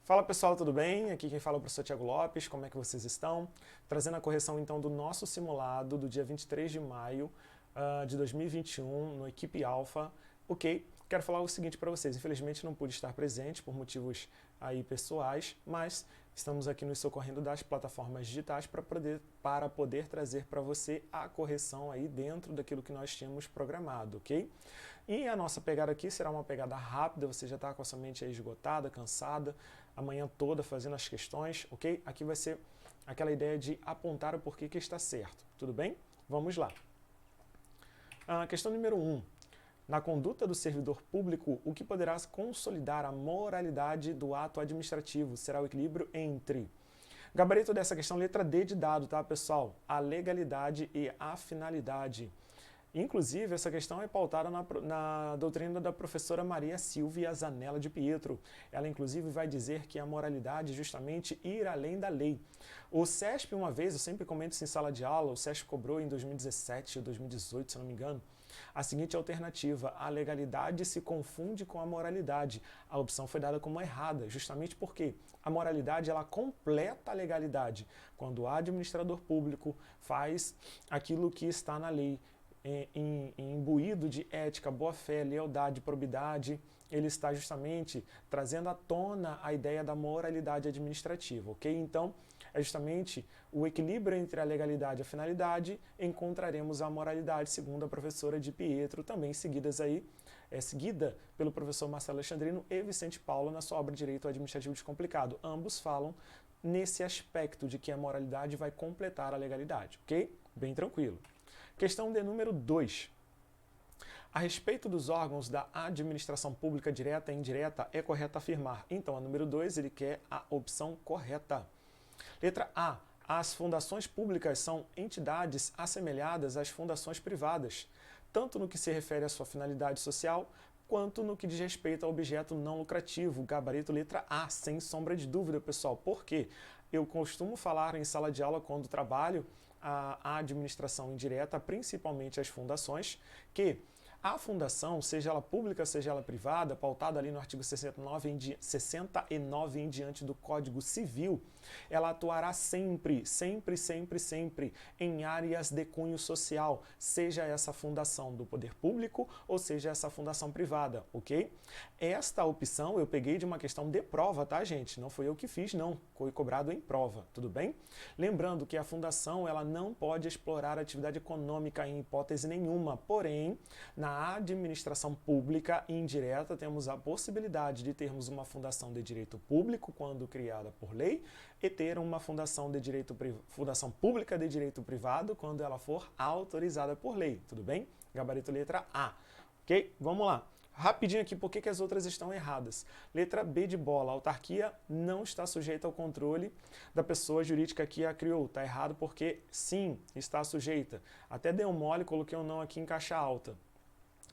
Fala pessoal, tudo bem? Aqui quem fala é o professor Thiago Lopes, como é que vocês estão? Trazendo a correção então do nosso simulado do dia 23 de maio de 2021 no Equipe Alpha. Ok, quero falar o seguinte para vocês, infelizmente não pude estar presente por motivos aí pessoais, mas estamos aqui nos socorrendo das plataformas digitais para poder trazer para você a correção aí dentro daquilo que nós tínhamos programado, ok? E a nossa pegada aqui será uma pegada rápida, você já está com a sua mente aí esgotada, cansada, a manhã toda fazendo as questões, ok? Aqui vai ser aquela ideia de apontar o porquê que está certo, tudo bem? Vamos lá. Questão número 1. Na conduta do servidor público, o que poderá consolidar a moralidade do ato administrativo será o equilíbrio entre... Gabarito dessa questão, letra D de dado, tá, pessoal? A legalidade e a finalidade. Inclusive, essa questão é pautada na doutrina da professora Maria Silvia Zanella de Pietro. Ela, inclusive, vai dizer que a moralidade é justamente ir além da lei. O SESP, uma vez, eu sempre comento isso em sala de aula, o SESP cobrou em 2017 ou 2018, se não me engano, a seguinte alternativa: a legalidade se confunde com a moralidade. A opção foi dada como errada, justamente porque a moralidade ela completa a legalidade. Quando o administrador público faz aquilo que está na lei, imbuído de ética, boa-fé, lealdade, probidade, ele está justamente trazendo à tona a ideia da moralidade administrativa, ok? Então, é justamente o equilíbrio entre a legalidade e a finalidade, encontraremos a moralidade, segundo a professora de Pietro, também seguida pelo professor Marcelo Alexandrino e Vicente Paulo na sua obra Direito Administrativo Descomplicado. Ambos falam nesse aspecto de que a moralidade vai completar a legalidade, ok? Bem tranquilo. Questão de número 2. A respeito dos órgãos da administração pública direta e indireta, é correto afirmar. Então, a número 2, ele quer a opção correta. Letra A. As fundações públicas são entidades assemelhadas às fundações privadas, tanto no que se refere à sua finalidade social, quanto no que diz respeito ao objeto não lucrativo. Gabarito letra A, sem sombra de dúvida, pessoal. Por quê? Eu costumo falar em sala de aula quando trabalho a administração indireta, principalmente as fundações, que a fundação, seja ela pública, seja ela privada, pautada ali no artigo 69 em diante do Código Civil, ela atuará sempre em áreas de cunho social, seja essa fundação do poder público ou seja essa fundação privada, ok? Esta opção eu peguei de uma questão de prova, tá, gente? Não foi eu que fiz, não. Foi cobrado em prova, tudo bem? Lembrando que a fundação, ela não pode explorar atividade econômica em hipótese nenhuma, porém, na administração pública indireta, temos a possibilidade de termos uma fundação de direito público quando criada por lei e ter uma fundação pública de direito privado quando ela for autorizada por lei, tudo bem? Gabarito letra A, ok? Vamos lá. Rapidinho aqui, por que as outras estão erradas? Letra B de bola, a autarquia não está sujeita ao controle da pessoa jurídica que a criou. Está errado porque sim, está sujeita. Até dei um mole, coloquei um não aqui em caixa alta.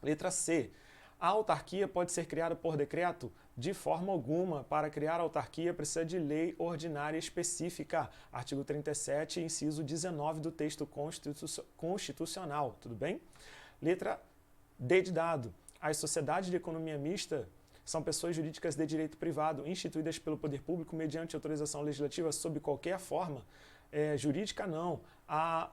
Letra C. A autarquia pode ser criada por decreto? De forma alguma. Para criar a autarquia precisa de lei ordinária específica. Artigo 37, inciso 19 do texto constitucional. Tudo bem? Letra D de dado. As sociedades de economia mista são pessoas jurídicas de direito privado, instituídas pelo poder público mediante autorização legislativa sob qualquer forma. Jurídica não. A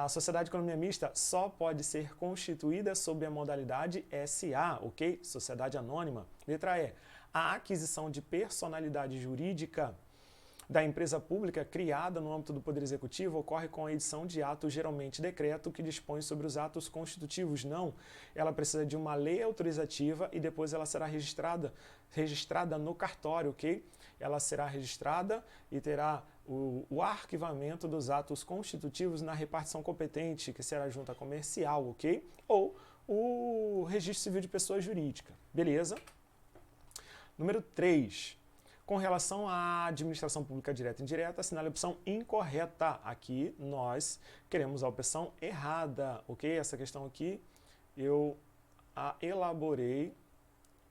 sociedade de economia mista só pode ser constituída sob a modalidade SA, ok? Sociedade anônima. Letra E. A aquisição de personalidade jurídica da empresa pública criada no âmbito do Poder Executivo ocorre com a edição de ato, geralmente decreto, que dispõe sobre os atos constitutivos. Não, ela precisa de uma lei autorizativa e depois ela será registrada no cartório, ok? Ela será registrada e terá o arquivamento dos atos constitutivos na repartição competente, que será a junta comercial, ok? Ou o registro civil de pessoa jurídica, beleza? Número 3. Com relação à administração pública direta e indireta, assinale a opção incorreta. Aqui nós queremos a opção errada, ok? Essa questão aqui eu a elaborei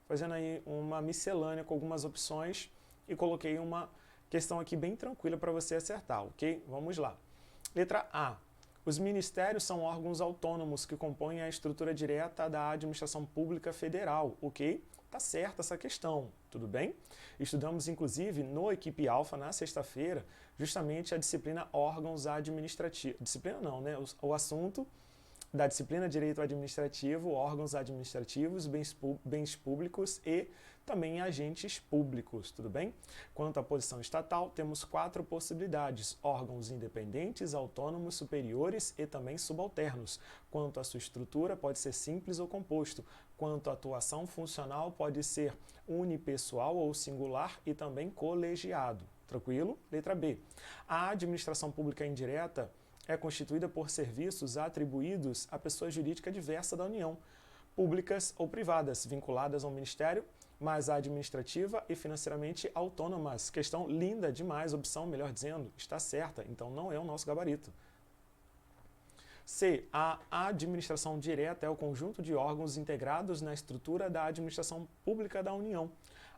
fazendo aí uma miscelânea com algumas opções e coloquei uma questão aqui bem tranquila para você acertar, ok? Vamos lá. Letra A. Os ministérios são órgãos autônomos que compõem a estrutura direta da administração pública federal, ok? Tá certa essa questão, tudo bem? Estudamos, inclusive, no Equipe Alfa, na sexta-feira, justamente a disciplina órgãos administrativos. Disciplina não, né? O assunto da disciplina Direito Administrativo, órgãos administrativos, bens públicos e também agentes públicos, tudo bem? Quanto à posição estatal, temos 4 possibilidades: órgãos independentes, autônomos, superiores e também subalternos. Quanto à sua estrutura, pode ser simples ou composto. Quanto à atuação funcional, pode ser unipessoal ou singular e também colegiado. Tranquilo? Letra B. A administração pública indireta é constituída por serviços atribuídos a pessoa jurídica diversa da União, públicas ou privadas, vinculadas ao Ministério, mas administrativa e financeiramente autônomas. Questão linda demais, opção, melhor dizendo, está certa, então não é o nosso gabarito. C. A administração direta é o conjunto de órgãos integrados na estrutura da administração pública da União.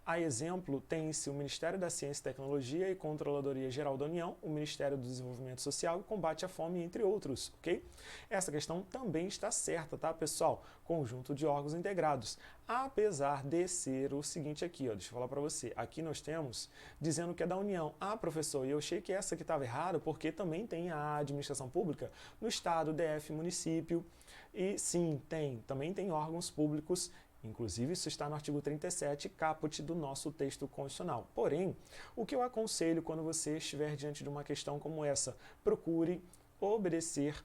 A exemplo, tem-se o Ministério da Ciência e Tecnologia e Controladoria Geral da União, o Ministério do Desenvolvimento Social e Combate à Fome, entre outros, ok? Essa questão também está certa, tá, pessoal? Conjunto de órgãos integrados. Apesar de ser o seguinte aqui, ó, deixa eu falar para você. Aqui nós temos dizendo que é da União. Ah, professor, e eu achei que essa aqui estava errada, porque também tem a administração pública no Estado, DF, município. E sim, também tem órgãos públicos. Inclusive, isso está no artigo 37, caput do nosso texto constitucional. Porém, o que eu aconselho quando você estiver diante de uma questão como essa? Procure obedecer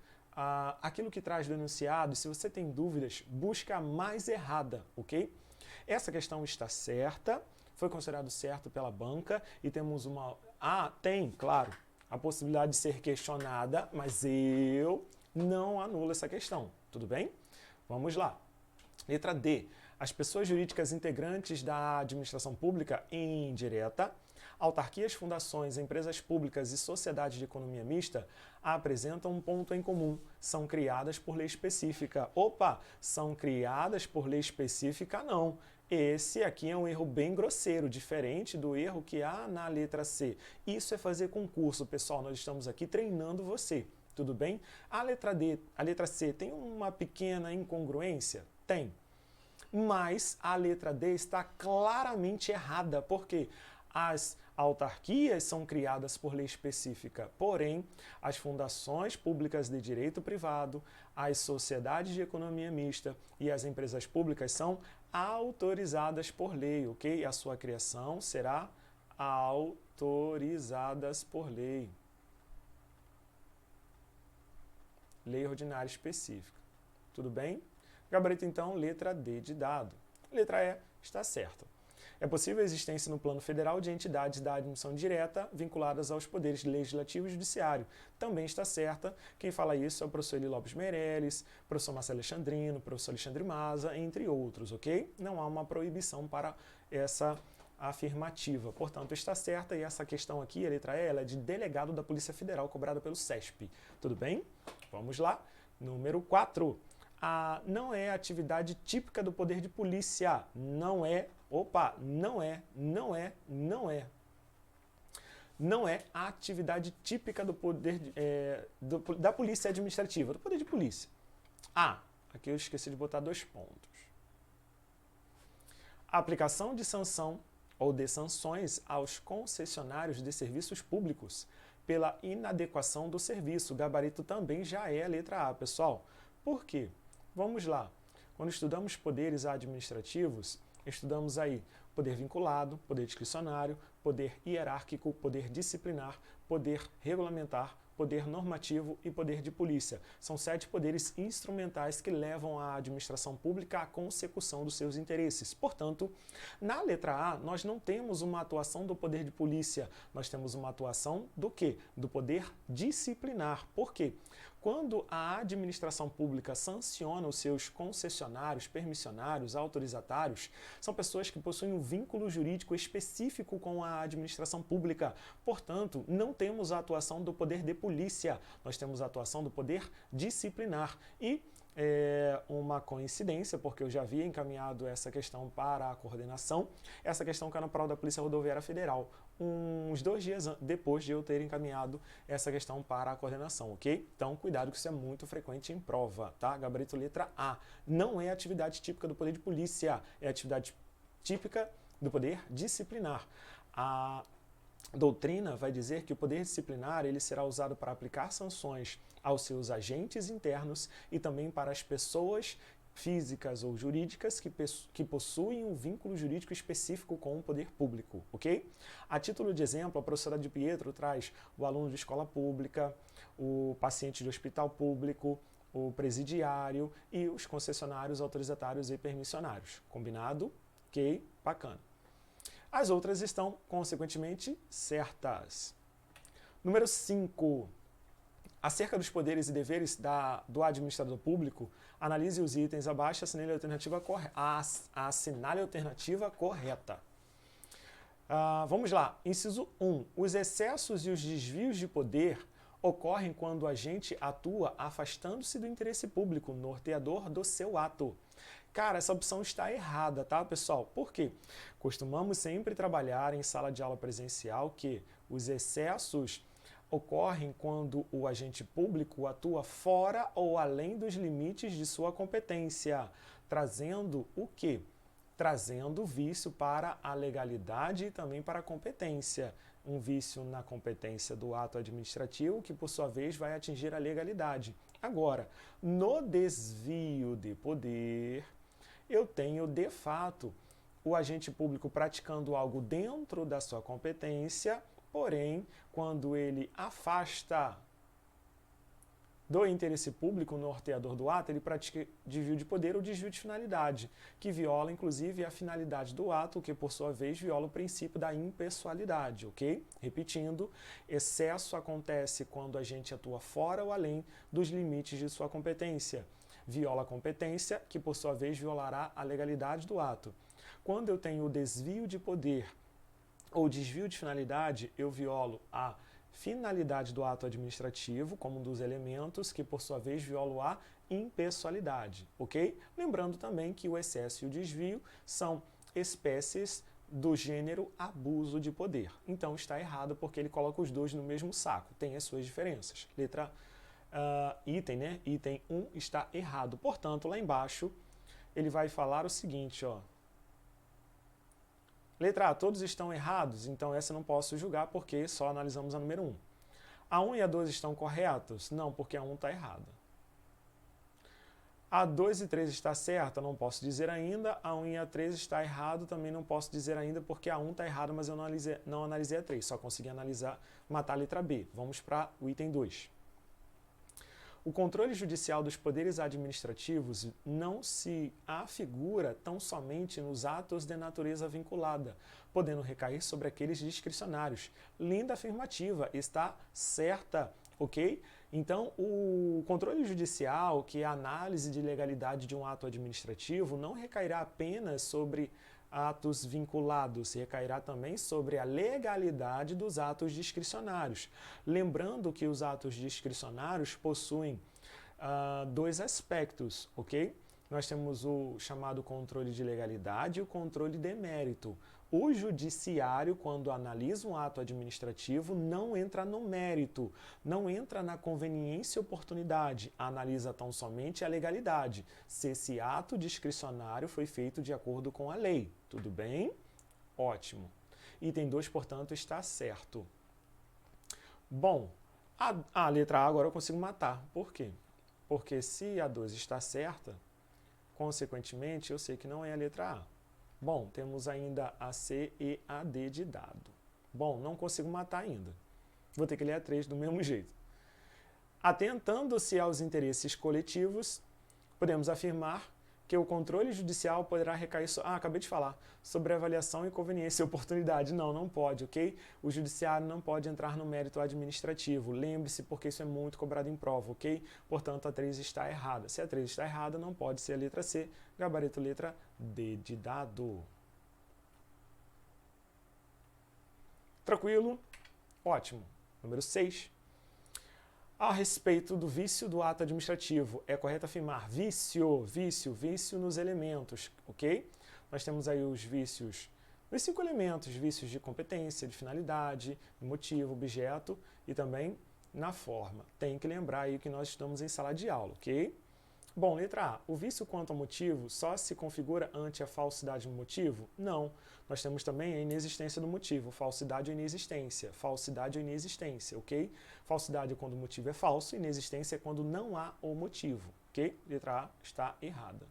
aquilo que traz do enunciado. Se você tem dúvidas, busque a mais errada, ok? Essa questão está certa, foi considerado certo pela banca e temos uma... tem, claro, a possibilidade de ser questionada, mas eu não anulo essa questão, tudo bem? Vamos lá. Letra D. As pessoas jurídicas integrantes da administração pública indireta, autarquias, fundações, empresas públicas e sociedades de economia mista apresentam um ponto em comum. São criadas por lei específica. Opa! São criadas por lei específica? Não. Esse aqui é um erro bem grosseiro, diferente do erro que há na letra C. Isso é fazer concurso, pessoal. Nós estamos aqui treinando você. Tudo bem? A letra C tem uma pequena incongruência? Tem. Mas a letra D está claramente errada, porque as autarquias são criadas por lei específica, porém, as fundações públicas de direito privado, as sociedades de economia mista e as empresas públicas são autorizadas por lei, ok? A sua criação será autorizadas por lei. Lei ordinária específica. Tudo bem? Gabarito, então, letra D de dado. Letra E está certa. É possível a existência no plano federal de entidades da admissão direta vinculadas aos poderes legislativo e judiciário. Também está certa. Quem fala isso é o professor Eli Lopes Meirelles, professor Marcelo Alexandrino, professor Alexandre Maza, entre outros, ok? Não há uma proibição para essa afirmativa. Portanto, está certa e essa questão aqui, a letra E, ela é de delegado da Polícia Federal cobrada pelo CESP. Tudo bem? Vamos lá. Número 4. Não é atividade típica do poder de polícia. Não é a atividade típica do poder da polícia administrativa, do poder de polícia. Aqui eu esqueci de botar 2 pontos. A aplicação de sanção ou de sanções aos concessionários de serviços públicos pela inadequação do serviço. O gabarito também já é a letra A, pessoal. Por quê? Vamos lá. Quando estudamos poderes administrativos, estudamos aí poder vinculado, poder discricionário, poder hierárquico, poder disciplinar, poder regulamentar, poder normativo e poder de polícia. São 7 poderes instrumentais que levam a administração pública à consecução dos seus interesses. Portanto, na letra A, nós não temos uma atuação do poder de polícia, nós temos uma atuação do quê? Do poder disciplinar. Por quê? Quando a administração pública sanciona os seus concessionários, permissionários, autorizatários, são pessoas que possuem um vínculo jurídico específico com a administração pública. Portanto, não temos a atuação do poder de polícia, nós temos a atuação do poder disciplinar. E uma coincidência, porque eu já havia encaminhado essa questão para a coordenação. Essa questão caiu na prova da Polícia Rodoviária Federal, uns 2 dias depois de eu ter encaminhado essa questão para a coordenação, ok? Então, cuidado que isso é muito frequente em prova, tá? Gabarito letra A. Não é atividade típica do poder de polícia, é atividade típica do poder disciplinar. A doutrina vai dizer que o poder disciplinar ele será usado para aplicar sanções aos seus agentes internos e também para as pessoas físicas ou jurídicas que possuem um vínculo jurídico específico com o poder público, ok? A título de exemplo, a professora de Pietro traz o aluno de escola pública, o paciente de hospital público, o presidiário e os concessionários, autorizatários e permissionários. Combinado? Ok? Bacana. As outras estão, consequentemente, certas. Número 5. Acerca dos poderes e deveres do administrador público, analise os itens abaixo e assinale a alternativa correta. Vamos lá. Inciso 1. Os excessos e os desvios de poder ocorrem quando o agente atua afastando-se do interesse público, norteador do seu ato. Cara, essa opção está errada, tá, pessoal? Por quê? Costumamos sempre trabalhar em sala de aula presencial que os excessos ocorrem quando o agente público atua fora ou além dos limites de sua competência, trazendo o quê? Trazendo vício para a legalidade e também para a competência. Um vício na competência do ato administrativo que, por sua vez, vai atingir a legalidade. Agora, no desvio de poder, eu tenho, de fato, o agente público praticando algo dentro da sua competência, porém, quando ele afasta do interesse público, o norteador do ato, ele pratica desvio de poder ou desvio de finalidade, que viola, inclusive, a finalidade do ato, que, por sua vez, viola o princípio da impessoalidade, ok? Repetindo, excesso acontece quando a gente atua fora ou além dos limites de sua competência. Viola a competência, que, por sua vez, violará a legalidade do ato. Quando eu tenho o desvio de poder ou desvio de finalidade, eu violo a finalidade do ato administrativo como um dos elementos que, por sua vez, violo a impessoalidade, ok? Lembrando também que o excesso e o desvio são espécies do gênero abuso de poder. Então está errado porque ele coloca os dois no mesmo saco, tem as suas diferenças. Item, né? Item 1 está errado. Portanto, lá embaixo, ele vai falar o seguinte, ó. Letra A, todos estão errados, então essa eu não posso julgar porque só analisamos a número 1. A 1 e a 2 estão corretos? Não, porque a 1 está errada. A 2 e 3 está certa? Não posso dizer ainda. A 1 e a 3 está errado, também não posso dizer ainda porque a 1 está errada, mas eu não analisei a 3, só consegui matar a letra B. Vamos para o item 2. O controle judicial dos poderes administrativos não se afigura tão somente nos atos de natureza vinculada, podendo recair sobre aqueles discricionários. Linda afirmativa, está certa, ok? Então, o controle judicial, que é a análise de legalidade de um ato administrativo, não recairá apenas sobre atos vinculados, recairá também sobre a legalidade dos atos discricionários. Lembrando que os atos discricionários possuem dois aspectos, ok? Nós temos o chamado controle de legalidade e o controle de mérito. O judiciário, quando analisa um ato administrativo, não entra no mérito, não entra na conveniência e oportunidade, analisa tão somente a legalidade, se esse ato discricionário foi feito de acordo com a lei. Tudo bem? Ótimo. Item 2, portanto, está certo. Bom, a letra A agora eu consigo matar. Por quê? Porque se a 2 está certa, consequentemente, eu sei que não é a letra A. Bom, temos ainda a C e a D de dado. Bom, não consigo matar ainda. Vou ter que ler a 3 do mesmo jeito. Atentando-se aos interesses coletivos, podemos afirmar que o controle judicial poderá recair, acabei de falar, sobre avaliação e conveniência e oportunidade. Não, não pode, ok? O judiciário não pode entrar no mérito administrativo. Lembre-se, porque isso é muito cobrado em prova, ok? Portanto, a 3 está errada. Se a 3 está errada, não pode ser a letra C. Gabarito letra D de dado. Tranquilo? Ótimo. Número 6. A respeito do vício do ato administrativo, é correto afirmar vício nos elementos, ok? Nós temos aí os vícios, os 5 elementos, vícios de competência, de finalidade, motivo, objeto e também na forma. Tem que lembrar aí que nós estamos em sala de aula, ok? Bom, letra A. O vício quanto ao motivo só se configura ante a falsidade no motivo? Não. Nós temos também a inexistência do motivo, falsidade ou inexistência. Falsidade ou inexistência, ok? Falsidade é quando o motivo é falso, inexistência é quando não há o motivo, ok? Letra A está errada.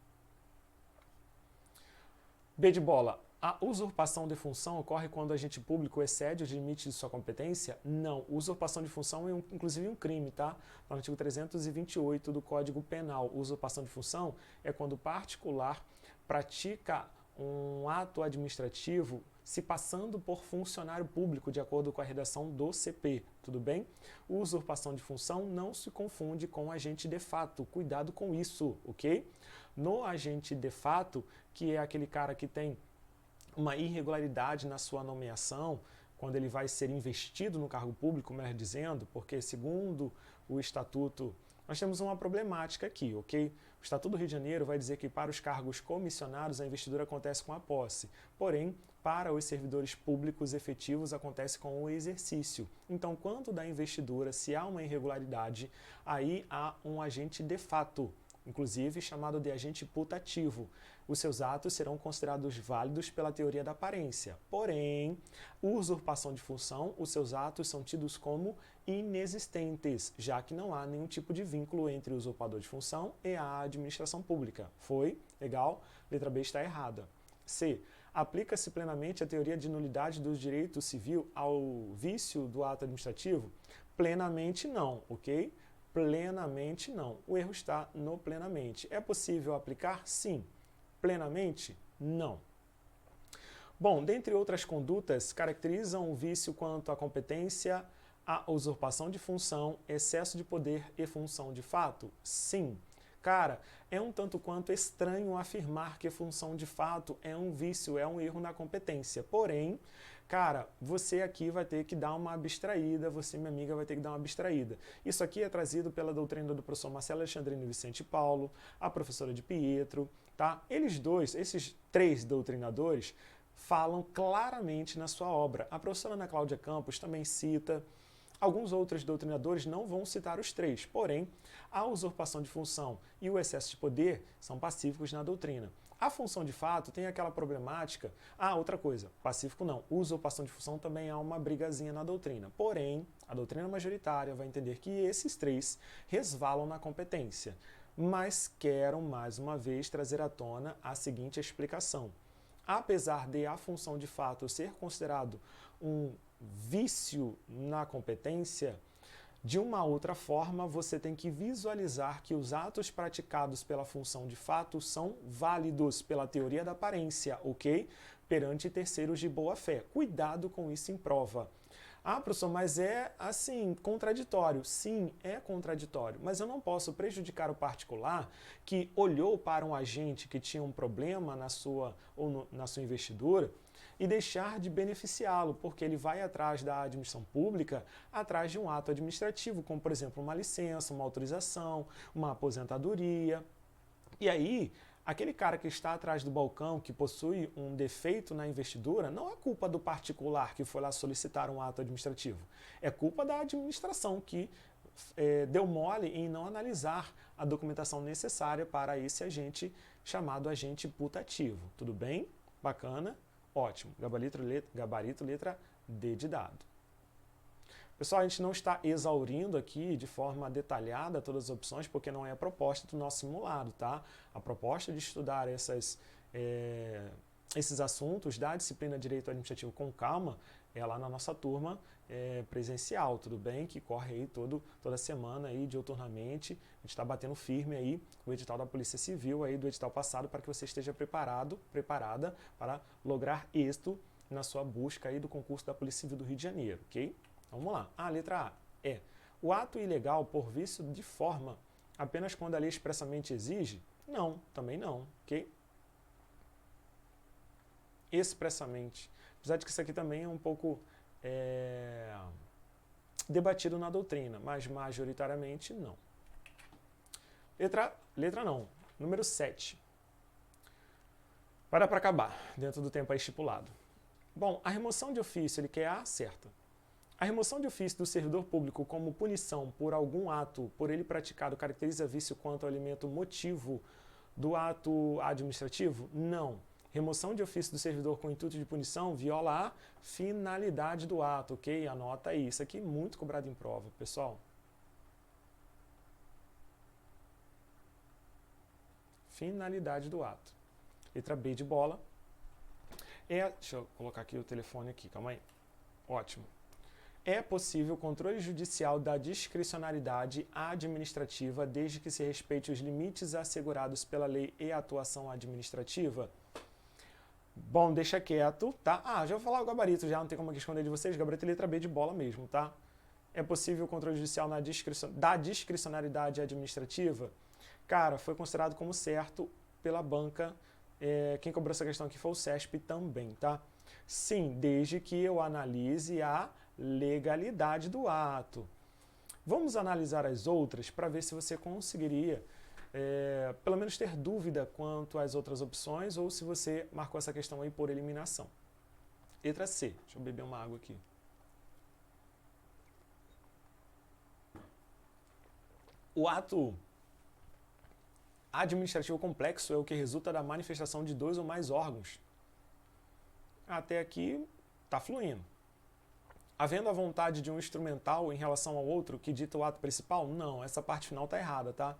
B de bola. A usurpação de função ocorre quando o agente público excede os limites de sua competência? Não. Usurpação de função é inclusive um crime, tá? No artigo 328 do Código Penal. Usurpação de função é quando o particular pratica um ato administrativo se passando por funcionário público, de acordo com a redação do CP, tudo bem? Usurpação de função não se confunde com agente de fato, cuidado com isso, ok? No agente de fato, que é aquele cara que tem uma irregularidade na sua nomeação, quando ele vai ser investido no cargo público, melhor dizendo, porque segundo o Estatuto, nós temos uma problemática aqui, ok? O Estatuto do Rio de Janeiro vai dizer que para os cargos comissionados a investidura acontece com a posse, porém, para os servidores públicos efetivos acontece com o exercício. Então, quando da investidura, se há uma irregularidade, aí há um agente de fato, inclusive chamado de agente putativo. Os seus atos serão considerados válidos pela teoria da aparência. Porém, usurpação de função, os seus atos são tidos como inexistentes, já que não há nenhum tipo de vínculo entre o usurpador de função e a administração pública. Foi? Legal? Letra B está errada. C. Aplica-se plenamente a teoria de nulidade do direito civil ao vício do ato administrativo? Plenamente não, ok? Plenamente não. O erro está no plenamente. É possível aplicar? Sim. Plenamente? Não. Bom, dentre outras condutas, caracterizam o vício quanto à competência, a usurpação de função, excesso de poder e função de fato? Sim. Cara, é um tanto quanto estranho afirmar que função de fato é um vício, é um erro na competência. Porém, cara, você aqui vai ter que dar uma abstraída, você, minha amiga, vai ter que dar uma abstraída. Isso aqui é trazido pela doutrina do professor Marcelo Alexandrino Vicente Paulo, a professora de Pietro, tá? Eles dois, esses 3 doutrinadores, falam claramente na sua obra. A professora Ana Cláudia Campos também cita. Alguns outros doutrinadores não vão citar os 3, porém, a usurpação de função e o excesso de poder são pacíficos na doutrina. A função de fato tem aquela problemática. Outra coisa, pacífico não. Usurpação de função também há uma brigazinha na doutrina. Porém, a doutrina majoritária vai entender que esses 3 resvalam na competência. Mas quero, mais uma vez, trazer à tona a seguinte explicação. Apesar de a função de fato ser considerado um vício na competência, de uma outra forma, você tem que visualizar que os atos praticados pela função de fato são válidos pela teoria da aparência, ok? Perante terceiros de boa fé. Cuidado com isso em prova. Professor, mas é assim, contraditório. Sim, é contraditório, mas eu não posso prejudicar o particular que olhou para um agente que tinha um problema na sua investidura e deixar de beneficiá-lo, porque ele vai atrás da administração pública, atrás de um ato administrativo, como por exemplo uma licença, uma autorização, uma aposentadoria. E aí, aquele cara que está atrás do balcão, que possui um defeito na investidura, não é culpa do particular que foi lá solicitar um ato administrativo. É culpa da administração que deu mole em não analisar a documentação necessária para esse agente chamado agente putativo. Tudo bem? Bacana? Ótimo. Gabarito letra D de dado. Pessoal, a gente não está exaurindo aqui de forma detalhada todas as opções, porque não é a proposta do nosso simulado, tá? A proposta de estudar esses assuntos da disciplina de Direito Administrativo com calma é lá na nossa turma presencial, tudo bem? Que corre aí toda semana aí, diuturnamente. A gente está batendo firme aí o edital da Polícia Civil aí do edital passado para que você esteja preparada para lograr êxito na sua busca aí do concurso da Polícia Civil do Rio de Janeiro, ok? Vamos lá. Letra A é o ato ilegal por vício de forma apenas quando a lei expressamente exige? Não, também não, ok? Expressamente. Apesar de que isso aqui também é um pouco debatido na doutrina, mas majoritariamente não. Letra não. Número 7. Para acabar, dentro do tempo aí estipulado. Bom, a remoção de ofício, ele quer a certa. A remoção de ofício do servidor público como punição por algum ato por ele praticado caracteriza vício quanto ao elemento motivo do ato administrativo? Não. Remoção de ofício do servidor com intuito de punição viola a finalidade do ato, ok? Anota aí. Isso aqui é muito cobrado em prova, pessoal. Finalidade do ato. Letra B de bola. Deixa eu colocar aqui o telefone aqui, calma aí. Ótimo. É possível controle judicial da discricionariedade administrativa desde que se respeite os limites assegurados pela lei e a atuação administrativa? Bom, deixa quieto, tá? Já vou falar o gabarito já, não tem como aqui esconder de vocês. Gabarito é letra B de bola mesmo, tá? É possível controle judicial da discricionariedade administrativa? Cara, foi considerado como certo pela banca. Quem cobrou essa questão aqui foi o CESP também, tá? Sim, desde que eu analise a legalidade do ato. Vamos analisar as outras para ver se você conseguiria, pelo menos ter dúvida quanto às outras opções ou se você marcou essa questão aí por eliminação. Letra C. Deixa eu beber uma água aqui. O ato administrativo complexo é o que resulta da manifestação de 2 ou mais órgãos. Até aqui está fluindo. Havendo a vontade de um instrumental em relação ao outro que dita o ato principal? Não, essa parte final está errada, tá?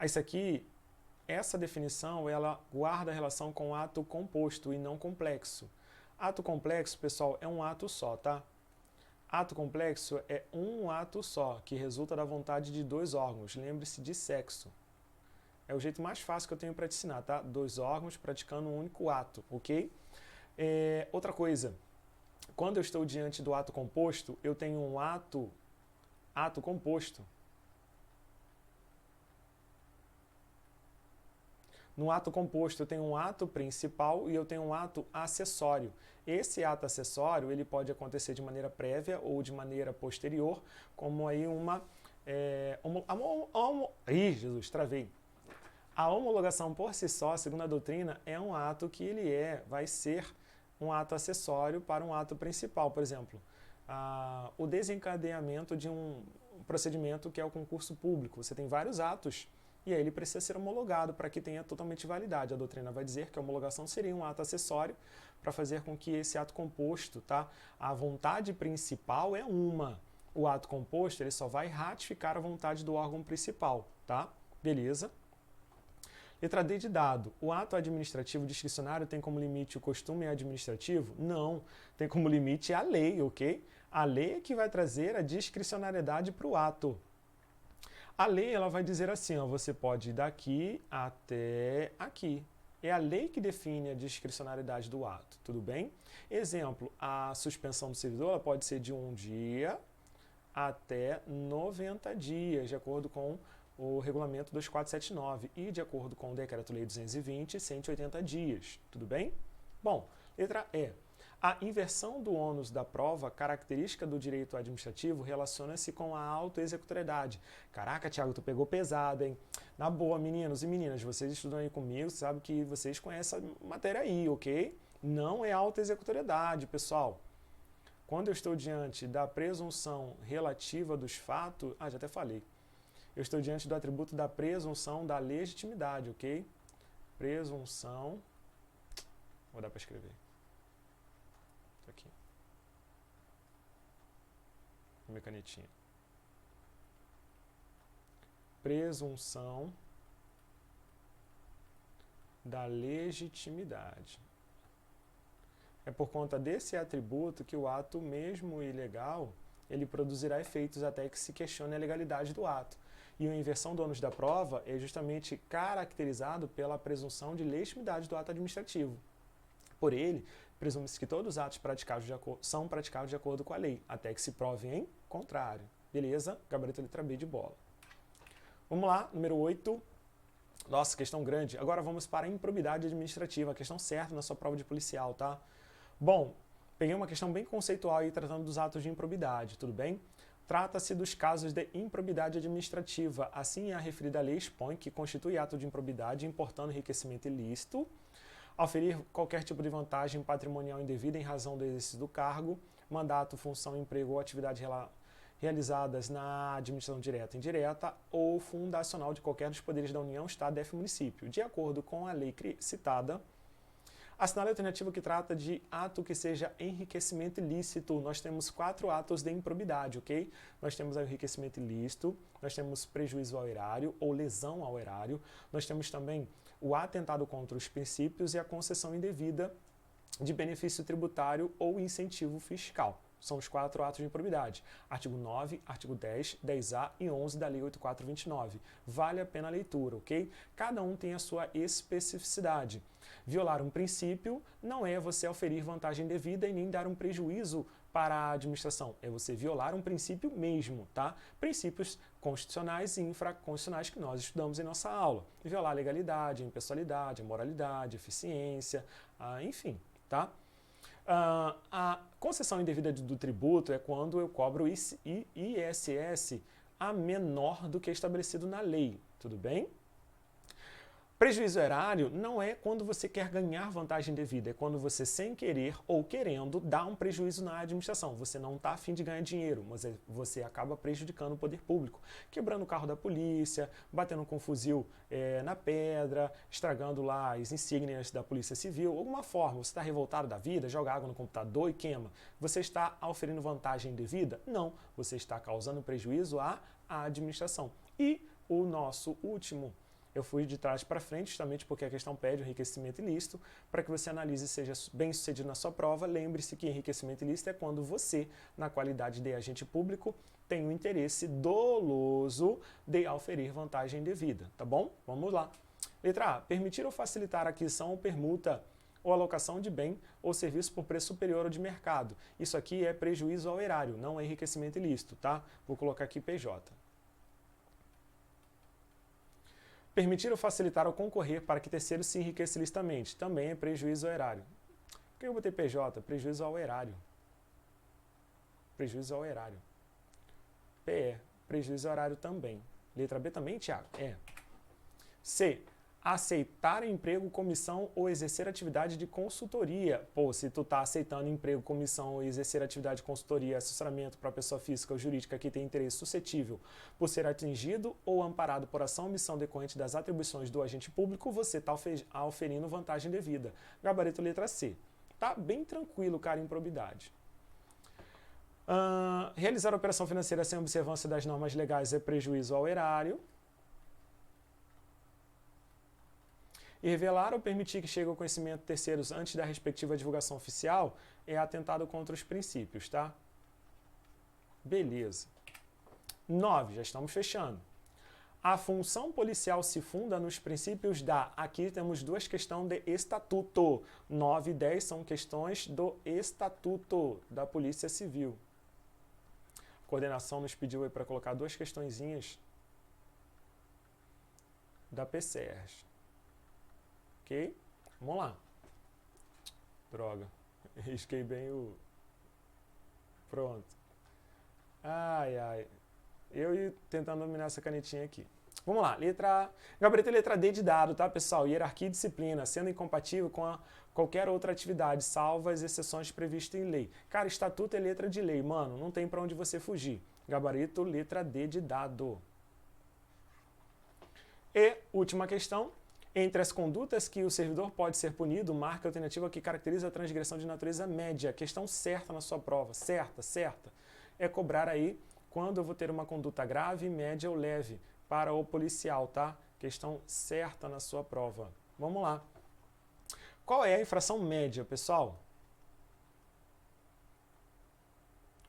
Isso aqui, essa definição, ela guarda a relação com o ato composto e não complexo. Ato complexo, pessoal, é um ato só, tá? Ato complexo é um ato só, que resulta da vontade de 2 órgãos. Lembre-se de sexo. É o jeito mais fácil que eu tenho para te ensinar, tá? 2 órgãos praticando um único ato, ok? Outra coisa, quando eu estou diante do ato composto, eu tenho um ato composto. No ato composto, eu tenho um ato principal e eu tenho um ato acessório. Esse ato acessório, ele pode acontecer de maneira prévia ou de maneira posterior, como aí Jesus, travei. A homologação por si só, segundo a doutrina, é um ato que vai ser um ato acessório para um ato principal. Por exemplo, o desencadeamento de um procedimento que é o concurso público. Você tem vários atos e aí ele precisa ser homologado para que tenha totalmente validade. A doutrina vai dizer que a homologação seria um ato acessório para fazer com que esse ato composto, tá? A vontade principal é uma. O ato composto, ele só vai ratificar a vontade do órgão principal, tá? Beleza? Letra D de dado. O ato administrativo discricionário tem como limite o costume administrativo? Não. Tem como limite a lei, ok? A lei é que vai trazer a discricionariedade para o ato. A lei, ela vai dizer assim, ó, você pode ir daqui até aqui. É a lei que define a discricionariedade do ato, tudo bem? Exemplo, a suspensão do servidor ela pode ser de 1 dia até 90 dias, de acordo com o regulamento 2479 e de acordo com o decreto-lei 220, 180 dias, tudo bem? Bom, letra E. A inversão do ônus da prova, característica do direito administrativo, relaciona-se com a autoexecutoriedade. Caraca, Thiago, tu pegou pesado, hein? Na boa, meninos e meninas, vocês estudam aí comigo, sabe que vocês conhecem a matéria aí, ok? Não é autoexecutoriedade, pessoal. Quando eu estou diante da presunção relativa dos fatos... já até falei. Eu estou diante do atributo da presunção da legitimidade, ok? Presunção... Vou dar para escrever. Aqui. Minha canetinha. Presunção da legitimidade. É por conta desse atributo que o ato, mesmo ilegal, ele produzirá efeitos até que se questione a legalidade do ato. E a inversão do ônus da prova é justamente caracterizado pela presunção de legitimidade do ato administrativo. Por ele, presume-se que todos os atos praticados são praticados de acordo com a lei, até que se prove em contrário. Beleza? Gabarito letra B de bola. Vamos lá, número 8. Nossa, questão grande. Agora vamos para a improbidade administrativa, a questão certa na sua prova de policial, tá? Bom, Peguei uma questão bem conceitual aí tratando dos atos de improbidade, tudo bem? Trata-se dos casos de improbidade administrativa. Assim, a referida lei expõe que constitui ato de improbidade importando enriquecimento ilícito, auferir qualquer tipo de vantagem patrimonial indevida em razão do exercício do cargo, mandato, função, emprego ou atividade realizadas na administração direta, indireta ou fundacional de qualquer dos poderes da União, Estado, DF, município. De acordo com a lei citada, assinale a alternativa que trata de ato que seja enriquecimento ilícito. Nós temos 4 atos de improbidade, ok? Nós temos o enriquecimento ilícito, nós temos prejuízo ao erário ou lesão ao erário, nós temos também o atentado contra os princípios e a concessão indevida de benefício tributário ou incentivo fiscal. São os 4 atos de improbidade. Artigo 9, artigo 10, 10A e 11 da Lei 8429. Vale a pena a leitura, ok? Cada um tem a sua especificidade. Violar um princípio não é você oferir vantagem devida e nem dar um prejuízo para a administração. É você violar um princípio mesmo, tá? Princípios constitucionais e infraconstitucionais que nós estudamos em nossa aula. Violar a legalidade, a impessoalidade, a moralidade, a eficiência, enfim, tá? A concessão indevida do tributo é quando eu cobro ISS a menor do que estabelecido na lei, tudo bem? Prejuízo erário não é quando você quer ganhar vantagem devida, é quando você, sem querer ou querendo, dá um prejuízo na administração. Você não está a fim de ganhar dinheiro, mas você acaba prejudicando o poder público, quebrando o carro da polícia, batendo com um fuzil na pedra, estragando lá as insígnias da Polícia Civil, alguma forma. Você está revoltado da vida, joga água no computador e queima. Você está oferindo vantagem indevida? Não, você está causando prejuízo à administração. E o nosso último, eu fui de trás para frente, justamente porque a questão pede o enriquecimento ilícito. Para que você analise e seja bem sucedido na sua prova, lembre-se que enriquecimento ilícito é quando você, na qualidade de agente público, tem o interesse doloso de auferir vantagem indevida, tá bom? Vamos lá. Letra A. Permitir ou facilitar a aquisição ou permuta ou alocação de bem ou serviço por preço superior ao de mercado. Isso aqui é prejuízo ao erário, não é enriquecimento ilícito, tá? Vou colocar aqui PJ. Permitir ou facilitar ou concorrer para que terceiro se enriqueça ilicitamente. Também é prejuízo ao erário. Por que eu botei PJ? Prejuízo ao erário. Prejuízo ao erário. PE. Prejuízo ao erário também. Letra B também, Tiago? É. C. Aceitar emprego, comissão ou exercer atividade de consultoria. Pô, se tu tá aceitando emprego, comissão ou exercer atividade de consultoria, assessoramento para pessoa física ou jurídica que tem interesse suscetível por ser atingido ou amparado por ação ou omissão decorrente das atribuições do agente público, você tá oferindo vantagem devida. Gabarito letra C. Tá bem tranquilo, cara, improbidade. Realizar operação financeira sem observância das normas legais é prejuízo ao erário. E revelar ou permitir que chegue ao conhecimento de terceiros antes da respectiva divulgação oficial é atentado contra os princípios, tá? Beleza. 9, já estamos fechando. A função policial se funda nos princípios da... Aqui temos 2 questões de estatuto. 9 e 10 são questões do estatuto da Polícia Civil. A coordenação nos pediu aí para colocar 2 questõezinhas da PCERS. Ok? Vamos lá. Droga. Risquei bem o... Pronto. Ai, ai. Eu ia tentando dominar essa canetinha aqui. Vamos lá. Letra A. Gabarito é letra D de dado, tá, pessoal? Hierarquia e disciplina, sendo incompatível com qualquer outra atividade, salvo as exceções previstas em lei. Cara, estatuto é letra de lei, mano. Não tem pra onde você fugir. Gabarito, letra D de dado. E, última questão. Entre as condutas que o servidor pode ser punido, marca a alternativa que caracteriza a transgressão de natureza média. Questão certa na sua prova. Certa. É cobrar aí quando eu vou ter uma conduta grave, média ou leve para o policial, tá? Questão certa na sua prova. Vamos lá. Qual é a infração média, pessoal?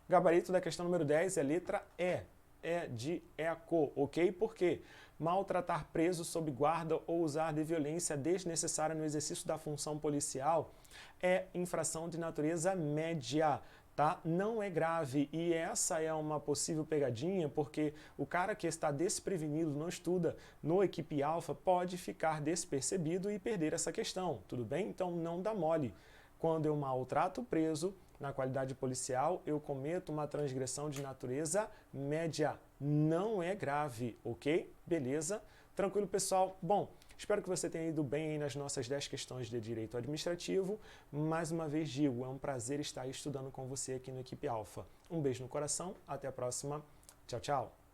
Gabarito da questão número 10 é letra E. É de eco, ok? Por quê? Maltratar preso sob guarda ou usar de violência desnecessária no exercício da função policial é infração de natureza média, tá? Não é grave, e essa é uma possível pegadinha, porque o cara que está desprevenido, não estuda no equipe alfa, pode ficar despercebido e perder essa questão, tudo bem? Então não dá mole. Quando eu maltrato o preso na qualidade policial, eu cometo uma transgressão de natureza média. Não é grave, ok? Beleza? Tranquilo, pessoal? Bom, espero que você tenha ido bem aí nas nossas 10 questões de direito administrativo. Mais uma vez digo, é um prazer estar estudando com você aqui no Equipe Alfa. Um beijo no coração, até a próxima. Tchau, tchau!